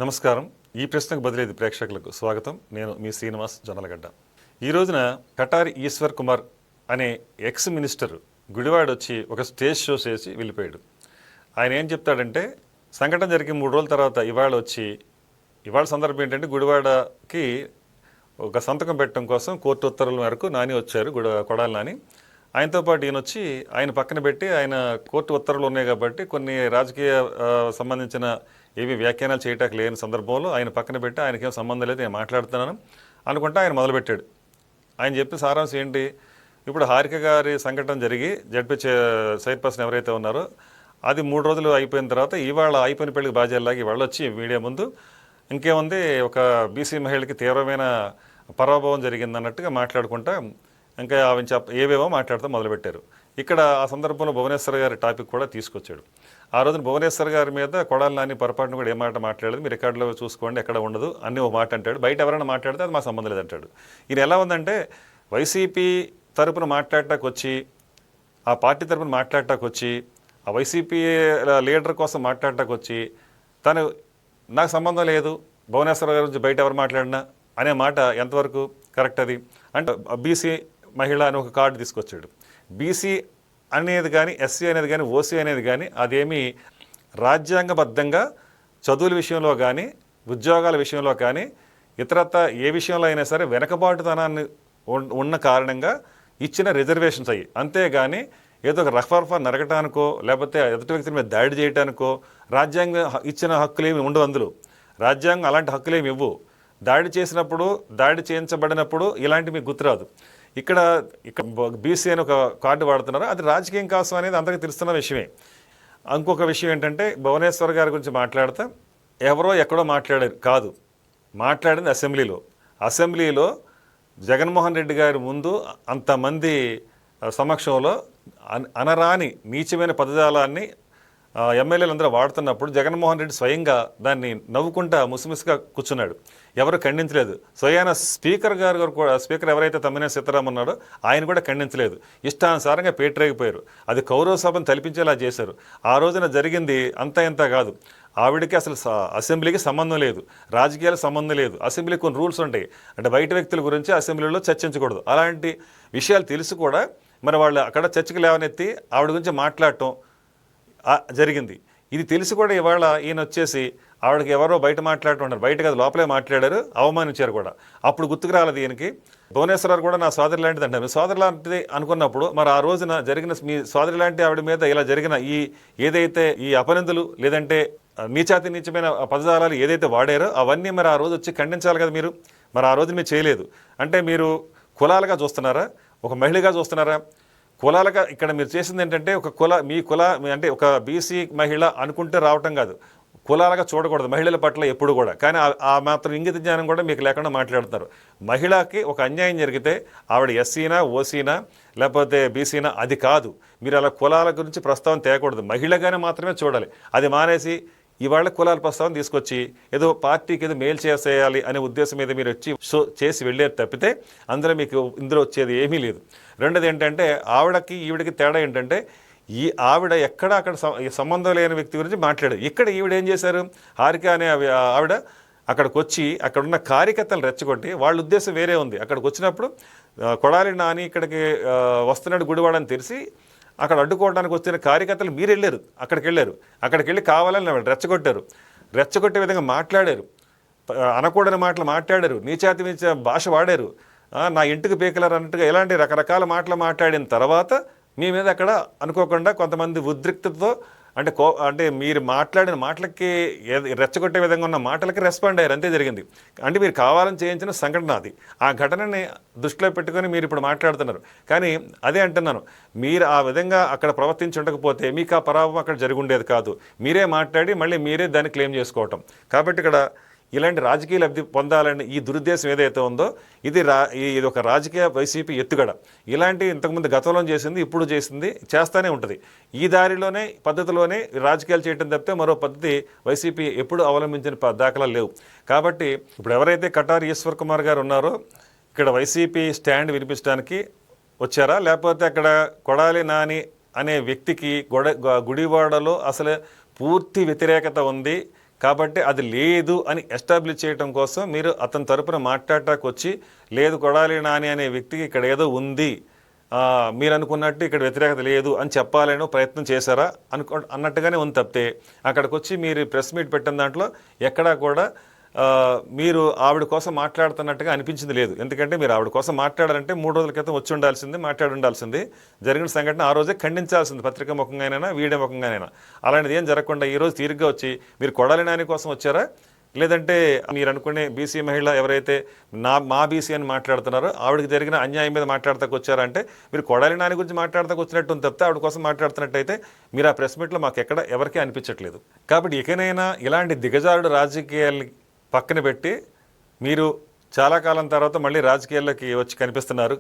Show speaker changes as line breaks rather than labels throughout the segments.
నమస్కారం. ఈ ప్రశ్నకు బదిలేదు ప్రేక్షకులకు స్వాగతం. నేను మీ శ్రీనివాస్ జొన్నలగడ్డ. ఈ రోజున కటారి ఈశ్వర్ కుమార్ అనే ఎక్స్ మినిస్టర్ గుడివాడ వచ్చి ఒక స్టేజ్ షో చేసి వెళ్ళిపోయాడు. ఆయన ఏం చెప్తాడంటే, సంఘటన జరిగి 3 రోజుల తర్వాత ఇవాళ సందర్భం ఏంటంటే, గుడివాడకి ఒక సంతకం పెట్టడం కోసం కోర్టు ఉత్తర్వుల మేరకు నాని వచ్చారు, కొడాలి నాని. ఆయనతో పాటు ఈయన వచ్చి ఆయన పక్కన పెట్టి, ఆయన కోర్టు ఉత్తర్వులు ఉన్నాయి కాబట్టి కొన్ని రాజకీయ సంబంధించిన ఏవి వ్యాఖ్యానాలు చేయటానికి లేని సందర్భంలో ఆయన పక్కన పెట్టి, ఆయనకేం సంబంధం లేదు, నేను మాట్లాడుతున్నాను అనుకుంటా ఆయన మొదలుపెట్టాడు. ఆయన చెప్పిన సారాంశం ఏంటి, ఇప్పుడు హారిక గారి సంఘటన జరిగి జడ్పీ చైర్పర్సన్ ఎవరైతే ఉన్నారో అది 3 రోజులు అయిపోయిన తర్వాత ఇవాళ అయిపోయిన పెళ్లికి బాధ్యాలాగా ఇవాళ వచ్చి మీడియా ముందు ఇంకేముంది, ఒక బీసీ మహిళకి తీవ్రమైన పరాభవం జరిగిందన్నట్టుగా మాట్లాడుకుంటా ఇంకా ఏవేవో మాట్లాడుతూ మొదలుపెట్టారు. ఇక్కడ ఆ సందర్భంలో భువనేశ్వర్ గారి టాపిక్ కూడా తీసుకొచ్చాడు. ఆ రోజున భువనేశ్వర్ గారి మీద కొడాలి నాని పొరపాటును కూడా ఏ మాట మాట్లాడలేదు, మీ రికార్డులో చూసుకోండి ఎక్కడ ఉండదు అన్నీ ఒక మాట అంటాడు. బయట ఎవరైనా మాట్లాడితే అది మా సంబంధం లేదంటాడు. ఈయన ఎలా ఉందంటే, వైసీపీ తరపున మాట్లాడటానికి వచ్చి, ఆ పార్టీ తరపున మాట్లాడటానికి వచ్చి, ఆ వైసీపీ లీడర్ కోసం మాట్లాడటానికి వచ్చి, తను నాకు సంబంధం లేదు భువనేశ్వర్ గారి గురించి బయట ఎవరు మాట్లాడినా అనే మాట ఎంతవరకు కరెక్ట్? అది అంటే బీసీ మహిళ అని ఒక కార్డు తీసుకొచ్చాడు. బీసీ అనేది కానీ, ఎస్సీ అనేది కానీ, ఓసీ అనేది కానీ అదేమీ రాజ్యాంగబద్ధంగా చదువుల విషయంలో కానీ, ఉద్యోగాల విషయంలో కానీ, ఇతరత్ర ఏ విషయంలో అయినా సరే వెనకబాటుతనాన్ని ఉన్న కారణంగా ఇచ్చిన రిజర్వేషన్స్ అయ్యి, అంతేగాని ఏదో ఒక రఫర్ఫా నరగటానికో లేకపోతే ఎదుటి వ్యక్తుల మీద దాడి చేయడానికో రాజ్యాంగం ఇచ్చిన హక్కులేమి ఉండవు. అందులో రాజ్యాంగం అలాంటి హక్కులేమి ఇవ్వు. దాడి చేయించబడినప్పుడు ఇలాంటి మీకు గుర్తురాదు. ఇక్కడ బీసీ అని ఒక కార్డు వాడుతున్నారు, అది రాజకీయం కోసం అనేది అందరికీ తెలుస్తున్న విషయమే. ఇంకొక విషయం ఏంటంటే, భువనేశ్వర్ గారి గురించి మాట్లాడితే ఎవరో ఎక్కడో మాట్లాడారు కాదు, మాట్లాడింది అసెంబ్లీలో జగన్మోహన్ రెడ్డి గారి ముందు అంతమంది సమక్షంలో అనరాని నీచమైన పదజాలాన్ని ఎమ్మెల్యేలు అందరూ వాడుతున్నప్పుడు జగన్మోహన్ రెడ్డి స్వయంగా దాన్ని నవ్వుకుంటా ముసిముసిగా కూర్చున్నాడు. ఎవరు ఖండించలేదు. స్వయాన స్పీకర్ ఎవరైతే తమ్మినేని సీతారాం ఉన్నాడో ఆయన కూడా ఖండించలేదు. ఇష్టానుసారంగా పేటరేగిపోయారు. అది కౌరవ సభను తలపించేలా చేశారు. ఆ రోజున జరిగింది అంతా ఇంత కాదు. ఆవిడకి అసలు అసెంబ్లీకి సంబంధం లేదు, రాజకీయాలకు సంబంధం లేదు. అసెంబ్లీకి కొన్ని రూల్స్ ఉంటాయి, అంటే బయట వ్యక్తుల గురించి అసెంబ్లీలో చర్చించకూడదు. అలాంటి విషయాలు తెలిసి కూడా మరి వాళ్ళు అక్కడ చర్చకు లేవనెత్తి ఆవిడ గురించి మాట్లాడటం జరిగింది. ఇది తెలిసి కూడా ఇవాళ ఈయన వచ్చేసి ఆవిడకి ఎవరో బయట మాట్లాడుతున్నారు, బయట కాదు లోపలే మాట్లాడారు, అవమానించారు కూడా. అప్పుడు గుర్తుకు రాలేదు ఈయనకి. భువనేశ్వర్ కూడా నా సోదరి లాంటిది అంటారు. మీ సోదరి లాంటిది అనుకున్నప్పుడు మరి ఆ రోజున జరిగిన మీ సోదరి లాంటి ఆవిడ మీద ఇలా జరిగిన ఏదైతే ఈ అపనిందులు లేదంటే నీచమైన పదజాలాలు ఏదైతే వాడారో అవన్నీ మరి ఆ రోజు వచ్చి ఖండించాలి కదా మీరు. మరి ఆ రోజు మీరు చేయలేదు. అంటే మీరు కులాలుగా చూస్తున్నారా, ఒక మహిళగా చూస్తున్నారా? కులాలుగా ఇక్కడ మీరు చేసింది ఏంటంటే, మీ కుల అంటే ఒక బీసీ మహిళ అనుకుంటే రావటం కాదు, కులాలుగా చూడకూడదు మహిళల పట్ల ఎప్పుడు కూడా. కానీ ఆ మాత్రం ఇంగిత జ్ఞానం కూడా మీకు లేకుండా మాట్లాడుతున్నారు. మహిళకి ఒక అన్యాయం జరిగితే ఆవిడ ఎస్సీనా, ఓసీనా, లేకపోతే బీసీనా అది కాదు. మీరు అలా కులాల గురించి ప్రస్తావన తేయకూడదు, మహిళగానే మాత్రమే చూడాలి. అది మానేసి ఇవాళ కులాల ప్రస్తావన తీసుకొచ్చి ఏదో పార్టీకి ఏదో మేలు చేసేయాలి అనే ఉద్దేశం మీద మీరు వచ్చి చేసి వెళ్ళేది తప్పితే ఇందులో వచ్చేది ఏమీ లేదు. రెండోది ఏంటంటే, ఈవిడికి తేడా ఏంటంటే, ఆవిడ అక్కడ సంబంధం లేని వ్యక్తి గురించి మాట్లాడారు. ఇక్కడ ఈవిడ ఏం చేశారు, హారిక అనే ఆవిడ అక్కడికి వచ్చి అక్కడున్న కార్యకర్తలు రెచ్చగొట్టి, వాళ్ళ ఉద్దేశం వేరే ఉంది. అక్కడికి వచ్చినప్పుడు కొడాలి నాని ఇక్కడికి వస్తున్నాడు గుడివాడని తెలిసి అక్కడ అడ్డుకోవడానికి వచ్చిన కార్యకర్తలు మీరు వెళ్ళారు, అక్కడికి వెళ్ళి కావాలని రెచ్చగొట్టే విధంగా మాట్లాడారు, అనకూడని మాటలు మాట్లాడారు, నీచాతి భాష వాడారు, నా ఇంటికి పీకలరు అన్నట్టుగా ఇలాంటి రకరకాల మాటలు మాట్లాడిన తర్వాత మీ మీద అక్కడ అనుకోకుండా కొంతమంది ఉద్రిక్తతో అంటే మీరు మాట్లాడిన మాటలకి రెచ్చగొట్టే విధంగా ఉన్న మాటలకి రెస్పాండ్ అయ్యారు, అంతే జరిగింది. అంటే మీరు కావాలని చేయించిన సంఘటన అది. ఆ ఘటనని దృష్టిలో పెట్టుకొని మీరు ఇప్పుడు మాట్లాడుతున్నారు. కానీ అదే అంటున్నాను, మీరు ఆ విధంగా అక్కడ ప్రవర్తించి ఉండకపోతే మీకు ఆ పరాభవం అక్కడ జరిగి ఉండేది కాదు. మీరే మాట్లాడి మళ్ళీ మీరే దాన్ని క్లెయిమ్ చేసుకోవటం. కాబట్టి ఇక్కడ ఇలాంటి రాజకీయ లబ్ధి పొందాలని ఈ దురుద్దేశం ఏదైతే ఉందో ఇది ఒక రాజకీయ వైసీపీ ఎత్తుగడ. ఇంతకుముందు గతంలో చేసింది, ఇప్పుడు చేస్తూనే ఉంటుంది. ఈ పద్ధతిలోనే రాజకీయాలు చేయడం తప్పితే మరో పద్ధతి వైసీపీ ఎప్పుడు అవలంబించిన దాఖలాలు లేవు. కాబట్టి ఇప్పుడు ఎవరైతే కటారి ఈశ్వర్ కుమార్ గారు ఉన్నారో ఇక్కడ వైసీపీ స్టాండ్ వినిపించడానికి వచ్చారా, లేకపోతే అక్కడ కొడాలి నాని అనే వ్యక్తికి గుడివాడలో అసలు పూర్తి వ్యతిరేకత ఉంది, కాబట్టి అది లేదు అని ఎస్టాబ్లిష్ చేయడం కోసం మీరు అతని తరపున మాట్లాడటానికి వచ్చి లేదు కొడాలి నాని అనే వ్యక్తికి ఇక్కడ ఏదో ఉంది, మీరు అనుకున్నట్టు ఇక్కడ వ్యతిరేకత లేదు అని చెప్పాలని ప్రయత్నం చేశారా అన్నట్టుగానే ఉంది తప్పితే అక్కడికి వచ్చి మీరు ప్రెస్ మీట్ పెట్టిన దాంట్లో ఎక్కడా కూడా మీరు ఆవిడ కోసం మాట్లాడుతున్నట్టుగా అనిపించింది లేదు. ఎందుకంటే మీరు ఆవిడ కోసం మాట్లాడాలంటే 3 రోజుల క్రితం వచ్చి ఉండాల్సింది, మాట్లాడి ఉండాల్సింది, జరిగిన సంఘటన ఆ రోజే ఖండించాల్సింది, పత్రికా ముఖంగానైనా వీడియో ముఖంగానైనా. అలాంటిది ఏం జరగకుండా ఈరోజు తీరిగ్గా వచ్చి మీరు కొడాలి నాని కోసం వచ్చారా, లేదంటే మీరు అనుకునే బీసీ మహిళ ఎవరైతే మా బీసీ అని మాట్లాడుతున్నారో ఆవిడకి జరిగిన అన్యాయం మీద మాట్లాడతాకు వచ్చారంటే మీరు కొడాలి నాని గురించి మాట్లాడతాకు వచ్చినట్టు ఉంది తప్పితే ఆవిడ కోసం మాట్లాడుతున్నట్టయితే మీరు ఆ ప్రెస్ మీట్లో మాకు ఎక్కడ ఎవరికీ అనిపించట్లేదు. కాబట్టి ఇకనైనా ఇలాంటి దిగజారుడు రాజకీయాల్ని పక్కన పెట్టి మీరు చాలా కాలం తర్వాత మళ్ళీ రాజకీయాల్లోకి వచ్చి కనిపిస్తున్నారు.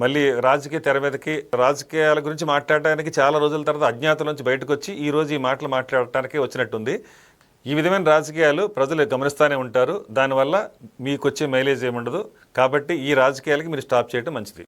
మళ్ళీ రాజకీయ తెర మీదకి రాజకీయాల గురించి మాట్లాడటానికి చాలా రోజుల తర్వాత అజ్ఞాతం నుంచి బయటకు వచ్చి ఈరోజు ఈ మాటలు మాట్లాడటానికి వచ్చినట్టుంది. ఈ విధమైన రాజకీయాలు ప్రజలు గమనిస్తూనే ఉంటారు. దానివల్ల మీకు వచ్చే మైలేజ్ ఏముండదు. కాబట్టి ఈ రాజకీయాలకి మీరు స్టాప్ చేయడం మంచిది.